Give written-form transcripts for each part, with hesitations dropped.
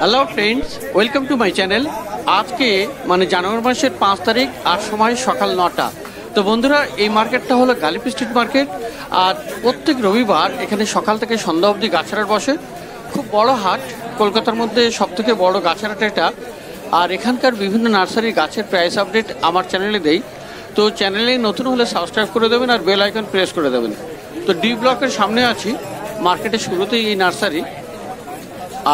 Hello friends, welcome to my channel. আজকে মানে জানুয়ারি মাসের 5 তারিখ আর সময় সকাল 9টা। তো বন্ধুরা, এই মার্কেটটা হলো গালিপি স্ট্রিট মার্কেট। আর প্রত্যেক রবিবার এখানে সকাল থেকে সন্ধ্যা অবধি গাছের বসে। খুব বড় হাট, কলকাতার মধ্যে সবথেকে বড় গাছের হাট এটা। আর এখানকার বিভিন্ন নার্সারির গাছের প্রাইস আপডেট আমার চ্যানেলে দেই। তো চ্যানেলে নতুন হলে সাবস্ক্রাইব করে দেবেন আর বেল আইকন প্রেস করে দেবেন। তো ডি ব্লকের সামনে আছি, মার্কেটের শুরুতেই এই নার্সারি।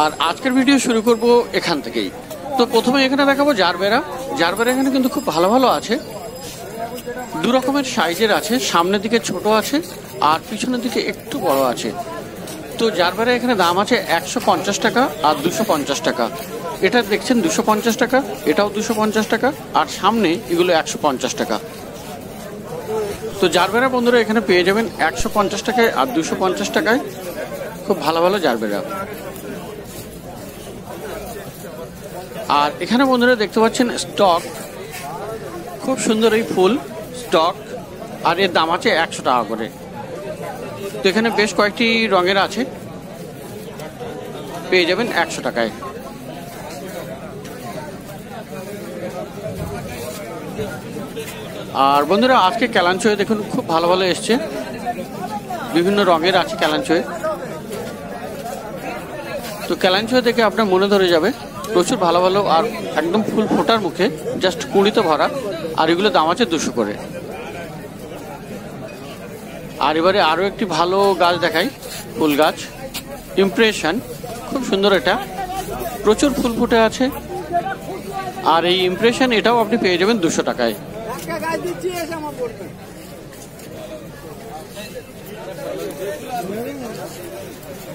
আর আজকের ভিডিও শুরু করব এখান থেকেই। তো প্রথমে এখানে দেখাবো জারবেরা। জারবেরা এখানে কিন্তু খুব ভালো ভালো আছে, দু রকমের সাইজের আছে। সামনের দিকে ছোট আছে আর পিছনের দিকে একটু বড় আছে। তো জারবেরা এখানে দাম আছে 150 টাকা আর 250 টাকা। এটা দেখছেন 250 টাকা, এটাও 250 টাকা, আর সামনে এগুলো 150 টাকা। তো জারবেরা বন্ধুরা এখানে পেয়ে যাবেন 150 টাকায় আর 250 টাকায়। খুব ভালো ভালো জারবেরা। আর এখানে বন্ধুরা দেখতে পাচ্ছেন স্টক, খুব সুন্দর এই ফুল স্টক। আর এর দাম আছে 100 টাকা করে। তো এখানে বেশ কয়েকটি রঙের আছে, পেয়ে যাবেন 100 টাকায়। আর বন্ধুরা আজকে ক্যালাঞ্চোয়ে দেখুন খুব ভালো ভালো এসছে, বিভিন্ন রঙের আছে ক্যালাঞ্চোয়ে। তো ক্যালাঞ্চোয়ে দেখে আপনার মনে ধরে যাবে, প্রচুর ভালো ভালো আর একদম ফুল ফোটার মুখে, জাস্ট কুড়িতে ভরা। আর এগুলো দাম আছে 200 করে। আর এবারে আরও একটি ভালো গাছ দেখাই, ফুল গাছ ইমপ্রেশন। খুব সুন্দর, এটা প্রচুর ফুল ফুটে আছে। আর এই ইমপ্রেশন এটাও আপনি পেয়ে যাবেন 200 টাকায়।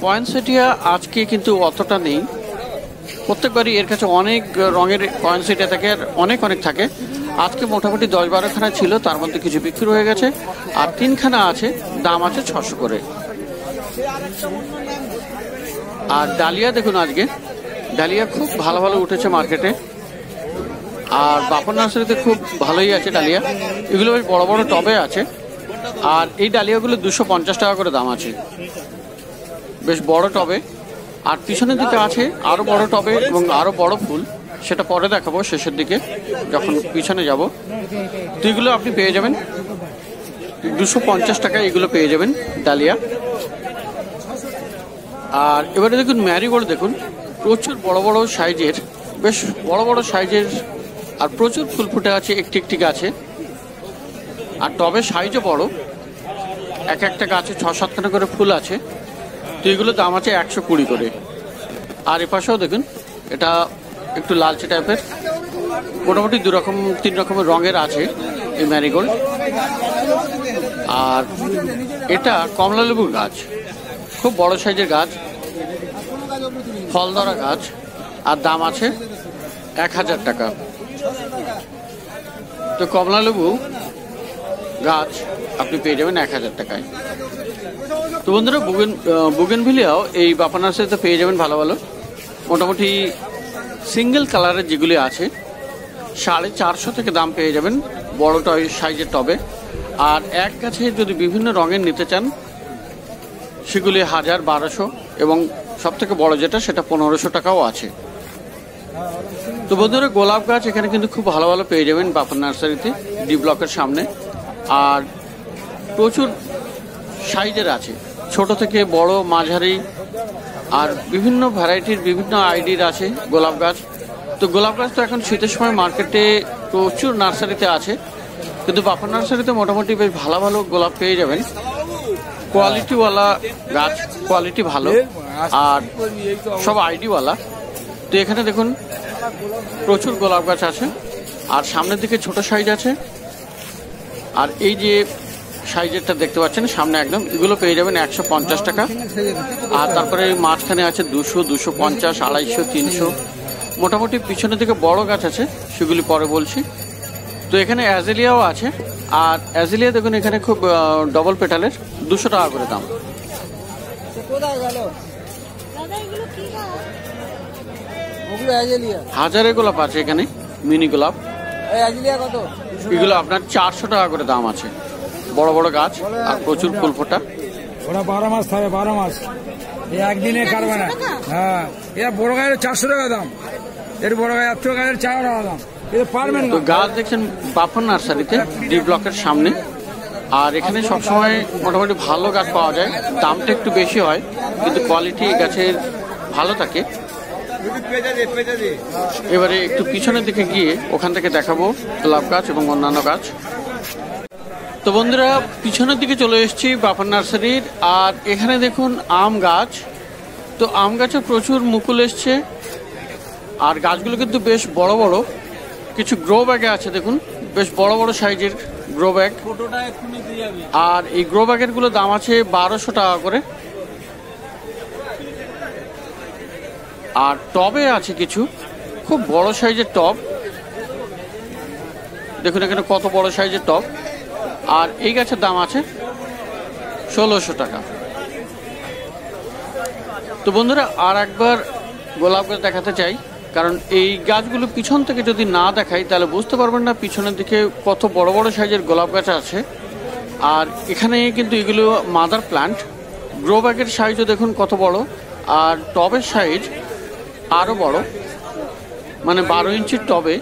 পয়েন্টসেটিয়া আজকে কিন্তু অতটা নেই, প্রত্যেকবারই এর কাছে অনেক রঙের পয়েন্টসেটিয়া থাকে আর অনেক থাকে। আজকে মোটামুটি 10-12খানা ছিল, তার মধ্যে কিছু বিক্রি হয়ে গেছে। আর 3খানা আছে, দাম আছে 600 করে। আর ডালিয়া দেখুন, আজকে ডালিয়া খুব ভালো ভালো উঠেছে মার্কেটে। আর বাপন নার্সারিতে খুব ভালোই আছে ডালিয়া, এগুলো বেশ বড় বড় টবে আছে। আর এই ডালিয়াগুলো 250 টাকা করে দাম আছে, বেশ বড় টবে। আর পিছনের দিকে আছে আরো বড় টবে এবং আরো বড় ফুল, সেটা পরে দেখাবো শেষের দিকে যখন পিছনে যাব। তো এগুলো আপনি পেয়ে যাবেন 250 টাকায়, এগুলো পেয়ে যাবেন ডালিয়া। আর এবারে দেখুন ম্যারিগোল্ড, দেখুন প্রচুর বড় বড় সাইজের, বেশ বড় বড় সাইজের। আর প্রচুর ফুল ফুটে আছে একটি গাছে। আর টবের সাইজও বড়, একটা গাছে 6-7খানা করে ফুল আছে। তো এগুলো দাম আছে 120 করে। আর এপাশেও দেখুন, এটা একটু লালচে টাইপের, মোটামুটি 3 রকমের রঙের আছে এই ম্যারিগোল্ড। আর এটা কমলা লেবুর গাছ, খুব বড় সাইজের গাছ, ফল ধরা গাছ। আর দাম আছে 1000 টাকা। তো কমলা লেবু গাছ আপনি পেয়ে যাবেন 1000 টাকায়। তো বন্ধুরা বুগেনভিলিয়াও এই বাপন নার্সারিতে পেয়ে যাবেন ভালো ভালো। মোটামুটি সিঙ্গেল কালারের যেগুলি আছে 450 থেকে দাম পেয়ে যাবেন বড় সাইজের টবে। আর এক গাছে যদি বিভিন্ন রঙের নিতে চান সেগুলি 1000-1200, এবং সব থেকে বড় যেটা সেটা 1500 টাকাও আছে। তো বন্ধুরা গোলাপ গাছ এখানে কিন্তু খুব ভালো ভালো পেয়ে যাবেন বাপন নার্সারিতে, ডি ব্লকের সামনে। আর প্রচুর সাইজের আছে, ছোট থেকে বড়, মাঝারি, আর বিভিন্ন ভ্যারাইটির বিভিন্ন আইডির আছে গোলাপ গাছ। তো গোলাপ গাছ তো এখন শীতের সময় মার্কেটে প্রচুর নার্সারিতে আছে, কিন্তু বাপন নার্সারিতে মোটামুটি বেশ ভালো ভালো গোলাপ পেয়ে যাবেন। কোয়ালিটিওয়ালা গাছ, কোয়ালিটি ভালো, আর সব আইডিওয়ালা। তো এখানে দেখুন প্রচুর গোলাপ গাছ আছে। আর সামনের দিকে ছোট সাইজ আছে। আর এই যে সাইজেরটা দেখতে পাচ্ছেন সামনে একদম, এগুলো পেয়ে যাবেন 150 টাকা। আর তারপরে মাঝখানে আছে 200, 250, 250, 300। মোটামুটি পিছনের দিকে বড় গাছ আছে, সেগুলি পরে বলছি। তো এখানে অ্যাজেলিয়াও আছে। আর অ্যাজেলিয়া দেখুন এখানে খুব ডবল পেটালের, 200 টাকা করে দাম। হাজারে গোলাপ আছে এখানে, মিনি গোলাপ। এগুলো আপনার 400 টাকা করে দাম আছে, বড় বড় গাছ আর প্রচুর ফুল ফোটা। 12 মাস থাকে, 12 মাস। একদিনে কারবার। হ্যাঁ, এর বড় গায়ের 400 টাকা দাম, এর বড় গায়ের 800 গায়ের 4 টাকা দাম। এটা পারবেন না। গাছ দেখছেন বাফন নার্সারিতে, ডি ব্লকের সামনে। আর এখানে সবসময় মোটামুটি ভালো গাছ পাওয়া যায়, দামটা একটু বেশি হয় কিন্তু কোয়ালিটি গাছের ভালো থাকে। এবারে একটু পিছনের দিকে গিয়ে ওখান থেকে দেখাবো গোলাপ গাছ এবং অন্যান্য গাছ। তো বন্ধুরা, পিছনের দিকে চলে এসেছি বাফন নার্সারির। আর এখানে দেখুন আম গাছ। তো আম গাছে প্রচুর মুকুল এসছে, আর গাছগুলো কিন্তু বেশ বড় বড়। কিছু গ্রো ব্যাগে আছে, দেখুন বেশ বড় বড় সাইজের গ্রো ব্যাগ। আর এই গ্রো ব্যাগের গুলো দাম আছে 1200 টাকা করে। আর টবে আছে কিছু খুব বড় সাইজের টব, দেখুন এখানে কত বড় সাইজের টব। আর এই গাছের দাম আছে 1600 টাকা। তো বন্ধুরা, আর একবার গোলাপ গাছ দেখাতে চাই, কারণ এই গাছগুলো পিছন থেকে যদি না দেখাই তাহলে বুঝতে পারবেন না পিছনের দিকে কত বড় বড় সাইজের গোলাপ গাছ আছে। আর এখানে কিন্তু এগুলো মাদার প্ল্যান্ট। গ্রো ব্যাগের সাইজও দেখুন কত বড়, আর টবের সাইজ আরও বড়, মানে 12 ইঞ্চির টবে।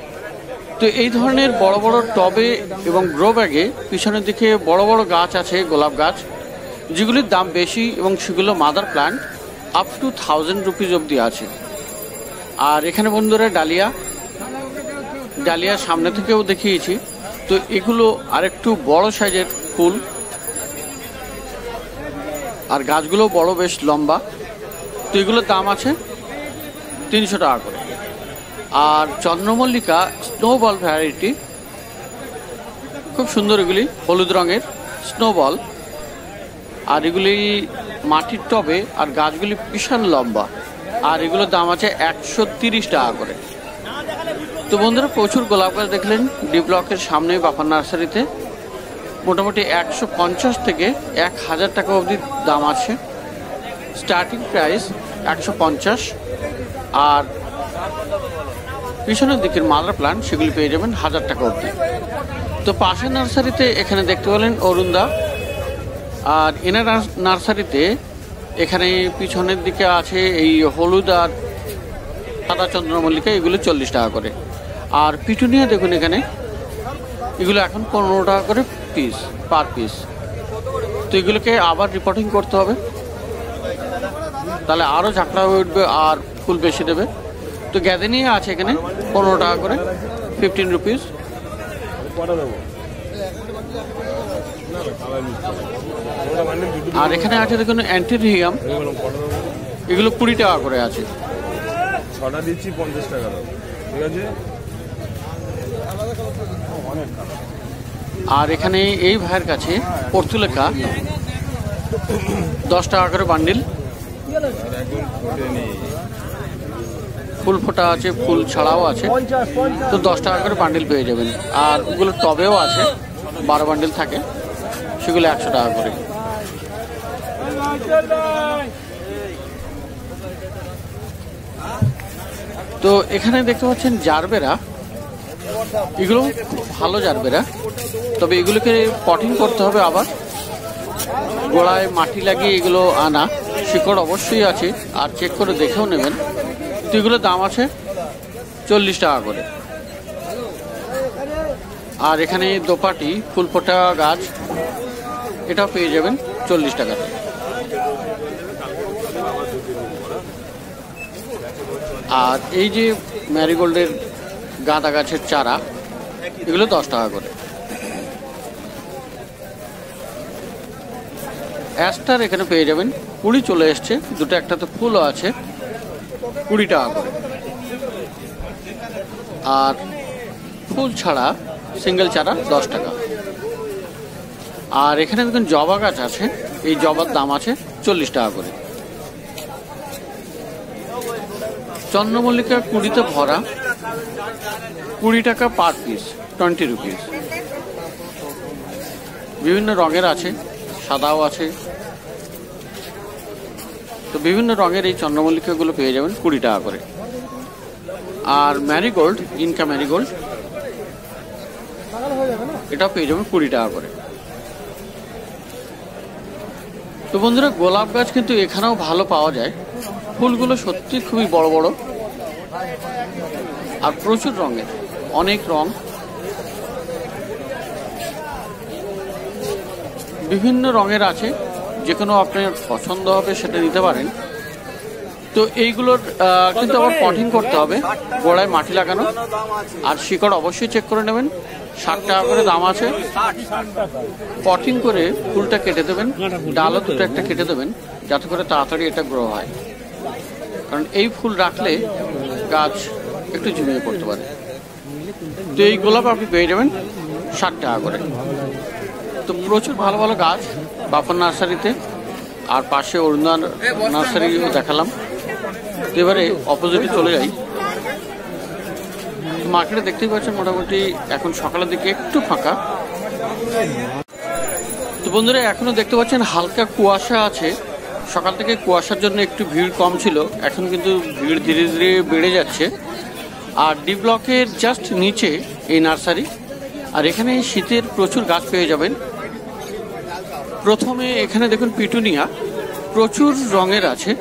তো এই ধরনের বড় বড় টবে এবং গ্রো ব্যাগে পিছনের দিকে বড় বড় গাছ আছে গোলাপ গাছ, যেগুলির দাম বেশি এবং সেগুলো mother plant up to 1000 rupees অবধি আছে। আর এখানে বন্ধুরা ডালিয়া সামনে থেকেও দেখিয়েছি। তো এগুলো আরেকটু বড় সাইজের ফুল, আর গাছগুলো বড়, বেশ লম্বা। তো এগুলোর দাম আছে 300 টাকা করে। আর চন্দ্রমল্লিকা স্নোবল ভ্যারাইটি, খুব সুন্দর এগুলি, হলুদ রঙের স্নোবল। আর এগুলি মাটির টবে, আর গাছগুলি বিশাল লম্বা। আর এগুলোর দাম আছে 130 টাকা করে। তো বন্ধুরা, প্রচুর গোলাপ গাছ দেখলেন ডি ব্লকের সামনে বাফন নার্সারিতে। মোটামুটি 150 থেকে 1000 টাকা অবধি দাম আছে, স্টার্টিং প্রাইস 150। আর পিছনের দিকের মাদার প্ল্যান্ট সেগুলি পেয়ে যাবেন 1000 টাকা অবধি। তো পাশের নার্সারিতে এখানে দেখতে পেলেন অরুণদা। আর এনার নার্সারিতে এখানে পিছনের দিকে আছে এই হলুদ আর সাদা চন্দ্রমল্লিকা, এগুলো 40 টাকা করে। আর পিটুনিয়া দেখুন এখানে, এগুলো এখন 15 টাকা করে পিস, পার পিস। তো এগুলোকে আবার রিপোর্টিং করতে হবে, তাহলে আরও ঝাঁকড়া হয়ে উঠবে আর ফুল বেশি দেবে। তো গ্যাদেনিয়া আছে এখানে 15 টাকা করে, 15 রুপিস। আর এখানে আছে দেখুন অ্যান্টিরিয়াম, এগুলো 20 টাকা করে আছে। 6টা দিচ্ছি 50 টাকা, ঠিক আছে। আর এখানে এই ভাইয়ের কাছে পর্তুলেখা 10 টাকা করে বান্ডিল। ফুল ফোটা আছে, ফুল ছাড়াও আছে, তো 10 টাকা করে বান্ডিল পেয়ে যাবেন। আর ওগুলো টবেও আছে, 12 বান্ডিল থাকে, সেগুলো 100 টাকা করে। তো এখানে দেখতে পাচ্ছেন জারবেরা, এগুলো খুব ভালো জারবেরা, তবে এগুলোকে পটিং করতে হবে, আবার গোড়ায় মাটি লাগিয়ে এগুলো আনা। শিকড় অবশ্যই আছে, আর চেক করে দেখেও নেবেন। তো এগুলোর দাম আছে 40 টাকা করে। আর এখানে দোপাটি ফুল ফোটা গাছ, এটাও পেয়ে যাবেন 40 টাকাতে। আর এই যে ম্যারিগোল্ডের গাঁদা গাছের চারা, এগুলো 10 টাকা করে। অ্যাস্টার এখানে পেয়ে যাবেন, 20 চলে এসছে, দুটো একটাতে ফুলও আছে, 20 টাকা করে। আর ফুল ছাড়া সিঙ্গেল চারা 10 টাকা। আর এখানে দেখুন জবা গাছ আছে, এই জবার দাম আছে 40 টাকা করে। চন্দ্রমল্লিকা 20তে ভরা, 20 টাকা পার পিস, 20 রুপিস। বিভিন্ন রঙের আছে, সাদাও আছে। তো বিভিন্ন রঙের এই চন্দ্রমল্লিকাগুলো পেয়ে যাবেন 20 টাকা করে। আর ম্যারিগোল্ড, ইনকা ম্যারিগোল্ড, এটাও পেয়ে যাবেন 20 টাকা করে। তো বন্ধুরা, গোলাপ গাছ কিন্তু এখানেও ভালো পাওয়া যায়। ফুলগুলো সত্যি খুবই বড় বড় আর প্রচুর রঙের, অনেক রং, বিভিন্ন রঙের আছে। যে কোনো আপনার পছন্দ হবে সেটা নিতে পারেন। তো এইগুলোর কিন্তু আবার পটিং করতে হবে, গোড়ায় মাটি লাগানো, আর শিকড় অবশ্যই চেক করে নেবেন। 60 টাকা করে দাম আছে। পটিং করে ফুলটা কেটে দেবেন, ডালও দুটো একটা কেটে দেবেন, যাতে করে তাড়াতাড়ি এটা গ্রো হয়। কারণ এই ফুল রাখলে গাছ একটু ঝিমিয়ে পড়তে পারে। তো এই গোলাপ আপনি পেয়ে যাবেন 60 টাকা করে। তো প্রচুর ভালো ভালো গাছ বাপন নার্সারিতে, আর পাশে অরুণা নার্সারিও দেখালাম। তো এবারে অপোজিটে চলে যাই। মার্কেটে দেখতেই পাচ্ছেন মোটামুটি এখন সকালের দিকে একটু ফাঁকা। তো বন্ধুরা, এখনো দেখতে পাচ্ছেন হালকা কুয়াশা আছে। সকাল থেকে কুয়াশার জন্য একটু ভিড় কম ছিল, এখন কিন্তু ভিড় ধীরে ধীরে বেড়ে যাচ্ছে। আর ডি ব্লকের জাস্ট নিচে এই নার্সারি, আর এখানে শীতের প্রচুর গাছ পেয়ে যাবেন। প্রথমে এখানে দেখুন পিটুনিয়া, প্রচুর রঙের আছে,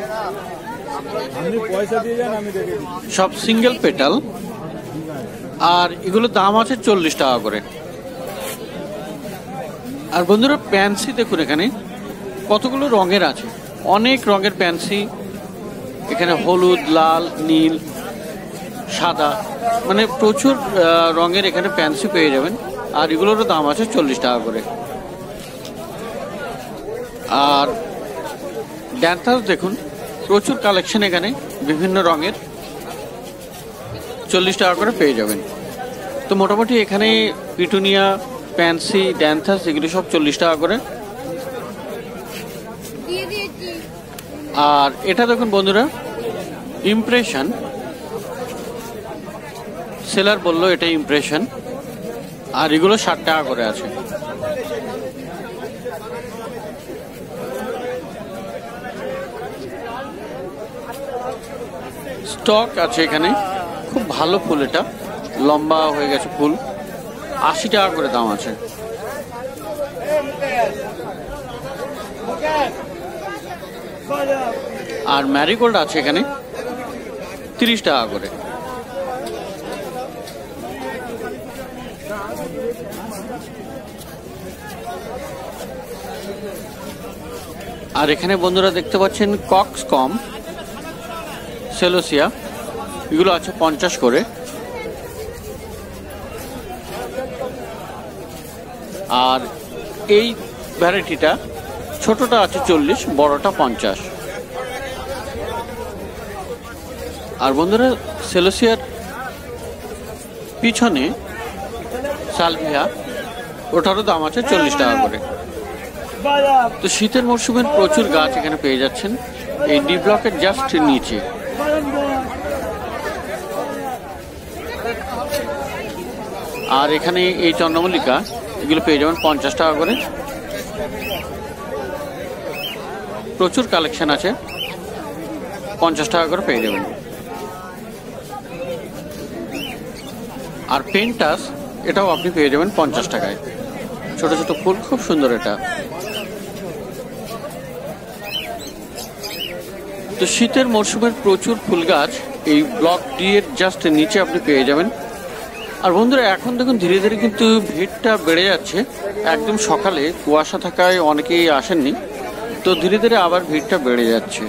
সব সিঙ্গেল পেটাল, আর এগুলোর দাম আছে 40 টাকা করে। আর বন্ধুরা, প্যান্সি দেখুন এখানে কতগুলো রঙের আছে, অনেক রঙের প্যান্সি। এখানে হলুদ, লাল, নীল, সাদা, মানে প্রচুর রঙের এখানে প্যান্সি পেয়ে যাবেন। আর এগুলোরও দাম আছে 40 টাকা করে। আর ড্যান্থাস দেখুন, প্রচুর কালেকশন এখানে বিভিন্ন রঙের, 40 টাকা করে পেয়ে যাবেন। তো মোটামুটি এখানে পিটুনিয়া, প্যান্সি, ড্যান্থাস এগুলি সব 40 টাকা করে। আর এটা দেখুন বন্ধুরা, ইমপ্রেশন, সেলার বললো এটা ইমপ্রেশন, আর এগুলো 60 টাকা করে আছে। স্টক আছে এখানে, খুব ভালো ফুল, এটা লম্বা হয়ে গেছে ফুল, 80 টাকা করে দাম আছে। আর ম্যারিগোল্ড আছে এখানে 30 টাকা করে। আর এখানে বন্ধুরা দেখতে পাচ্ছেন কক্স কম, সেলোসিয়া, এগুলো আছে 50 করে। আর এই ভ্যারাইটিটা ছোটটা আছে 40, বড়টা 50। আর বন্ধুরা, সেলোসিয়ার পিছনে সালভিয়া, ওটারও দাম আছে 40 টাকা করে। তো শীতের মরশুমের প্রচুর গাছ এখানে পেয়ে যাচ্ছেন এই ডি ব্লকের জাস্ট নিচে। আর এখানে এই চন্দ্রমল্লিকা, এগুলো পেয়ে যাবেন 50 টাকা করে। প্রচুর কালেকশন আছে, 50 টাকা করে পেয়ে যাবেন। আর পেন্টাস, এটাও আপনি পেয়ে যাবেন 50 টাকায়। ছোট ছোট ফুল, খুব সুন্দর এটা। তো শীতের মরশুমের প্রচুর ফুল গাছ এই ব্লক ডি এর জাস্ট নিচে আপনি পেয়ে যাবেন। আর বন্ধুরা, এখন দেখুন ধীরে ধীরে কিন্তু ভিড়টা বেড়ে যাচ্ছে। একদম সকালে কুয়াশা থাকায় অনেকেই আসেননি, তো ধীরে ধীরে আবার ভিড়টা বেড়ে যাচ্ছে।